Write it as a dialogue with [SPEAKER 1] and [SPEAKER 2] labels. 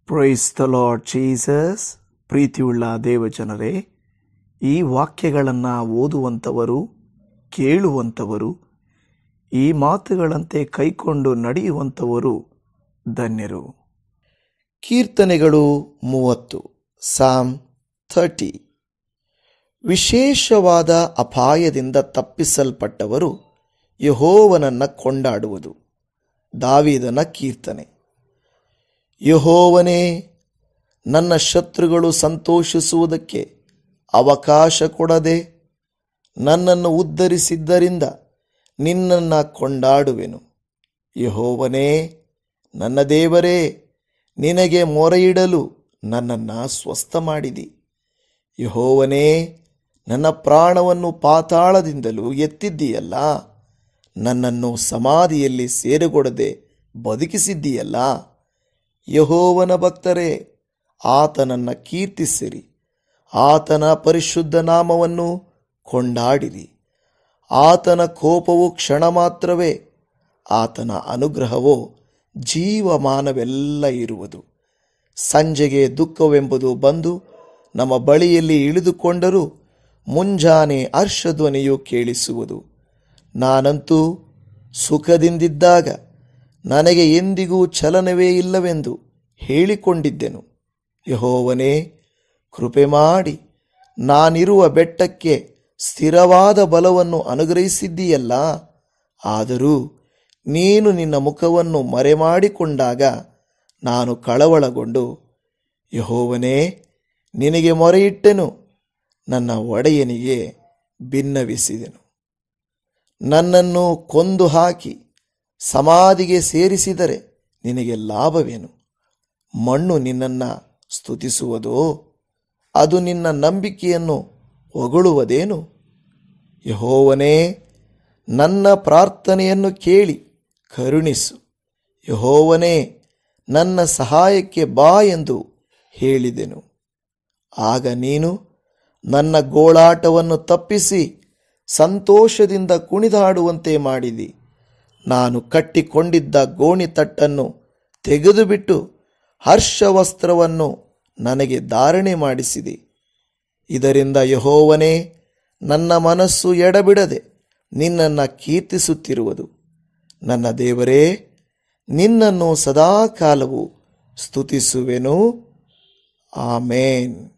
[SPEAKER 1] Price the Lord Jesus. ಪ್ರೀತಿಯುಳ್ಳ ದೇವಜನರೇ, ಈ ವಾಕ್ಯಗಳನ್ನು ಓದುವಂಥವರು, ಕೇಳುವಂಥವರು, ಈ ಮಾತುಗಳಂತೆ ಕೈಕೊಂಡು ನಡೆಯುವಂಥವರು ಧನ್ಯರು. ಕೀರ್ತನೆಗಳು 30, ಸಾಮ್ 30. ವಿಶೇಷವಾದ ಅಪಾಯದಿಂದ ತಪ್ಪಿಸಲ್ಪಟ್ಟವರು ಯೆಹೋವನನ್ನು ಕೊಂಡಾಡುವುದು. ದಾವೀದನ ಕೀರ್ತನೆ. ಯೆಹೋವನೇ, ನನ್ನ ಶತ್ರುಗಳು ಸಂತೋಷಿಸುವುದಕ್ಕೆ ಅವಕಾಶ ಕೊಡದೆ ನನ್ನನ್ನು ಉದ್ಧರಿಸಿದ್ದರಿಂದ ನಿನ್ನನ್ನು ಕೊಂಡಾಡುವೆನು. ಯೆಹೋವನೇ, ನನ್ನ ದೇವರೇ, ನಿನಗೆ ಮೊರೆಯಿಡಲು ನನ್ನನ್ನು ಸ್ವಸ್ಥ ಮಾಡಿದಿ. ಯೆಹೋವನೇ, ನನ್ನ ಪ್ರಾಣವನ್ನು ಪಾತಾಳದಿಂದಲೂ ಎತ್ತಿದ್ದೀಯಲ್ಲ. ನನ್ನನ್ನು ಸಮಾಧಿಯಲ್ಲಿ ಸೇರಿಕೊಡದೆ ಬದುಕಿಸಿದ್ದೀಯಲ್ಲ. ಯೆಹೋವನ ಭಕ್ತರೇ, ಆತನನ್ನು ಕೀರ್ತಿಸಿರಿ, ಆತನ ಪರಿಶುದ್ಧ ನಾಮವನ್ನು ಕೊಂಡಾಡಿರಿ. ಆತನ ಕೋಪವು ಕ್ಷಣ ಮಾತ್ರವೇ, ಆತನ ಅನುಗ್ರಹವೋ ಜೀವಮಾನವೆಲ್ಲ ಇರುವುದು. ಸಂಜೆಗೆ ದುಃಖವೆಂಬುದು ಬಂದು ನಮ್ಮ ಬಳಿಯಲ್ಲಿ ಇಳಿದುಕೊಂಡರೂ ಮುಂಜಾನೆ ಹರ್ಷಧ್ವನಿಯು ಕೇಳಿಸುವುದು. ನಾನಂತೂ ಸುಖದಿಂದಿದ್ದಾಗ ನನಗೆ ಎಂದಿಗೂ ಚಲನವೇ ಇಲ್ಲವೆಂದು ಹೇಳಿಕೊಂಡಿದ್ದೆನು. ಯೆಹೋವನೇ, ಕೃಪೆ ಮಾಡಿ ನಾನಿರುವ ಬೆಟ್ಟಕ್ಕೆ ಸ್ಥಿರವಾದ ಬಲವನ್ನು ಅನುಗ್ರಹಿಸಿದ್ದೀಯಲ್ಲ. ಆದರೂ ನೀನು ನಿನ್ನ ಮುಖವನ್ನು ಮರೆಮಾಡಿಕೊಂಡಾಗ ನಾನು ಕಳವಳಗೊಂಡು, ಯೆಹೋವನೇ, ನಿನಗೆ ಮೊರೆಯಿಟ್ಟೆನು. ನನ್ನ ಒಡೆಯನಿಗೆ ಬಿನ್ನವಿಸಿದೆನು. ನನ್ನನ್ನು ಕೊಂದು ಹಾಕಿ ಸಮಾಧಿಗೆ ಸೇರಿಸಿದರೆ ನಿನಗೆ ಲಾಭವೇನು? ಮಣ್ಣು ನಿನ್ನನ್ನು ಸ್ತುತಿಸುವುದೋ? ಅದು ನಿನ್ನ ನಂಬಿಕೆಯನ್ನು ಹೊಗಳುವುದೇನು? ಯೆಹೋವನೇ, ನನ್ನ ಪ್ರಾರ್ಥನೆಯನ್ನು ಕೇಳಿ ಕರುಣಿಸು. ಯೆಹೋವನೇ, ನನ್ನ ಸಹಾಯಕ್ಕೆ ಬಾ ಎಂದು ಹೇಳಿದೆನು. ಆಗ ನೀನು ನನ್ನ ಗೋಳಾಟವನ್ನು ತಪ್ಪಿಸಿ ಸಂತೋಷದಿಂದ ಕುಣಿದಾಡುವಂತೆ ಮಾಡಿದಿ. ನಾನು ಕಟ್ಟಿಕೊಂಡಿದ್ದ ಗೋಣಿತಟ್ಟನ್ನು ತೆಗೆದುಬಿಟ್ಟು ಹರ್ಷವಸ್ತ್ರವನ್ನು ನನಗೆ ಧಾರಣೆ ಮಾಡಿಸಿದೆ. ಇದರಿಂದ ಯೆಹೋವನೇ, ನನ್ನ ಮನಸ್ಸು ಎಡಬಿಡದೆ ನಿನ್ನನ್ನು ಕೀರ್ತಿಸುತ್ತಿರುವುದು. ನನ್ನ ದೇವರೇ, ನಿನ್ನನ್ನು ಸದಾಕಾಲವು ಸ್ತುತಿಸುವೆನು. ಆಮೇನ್.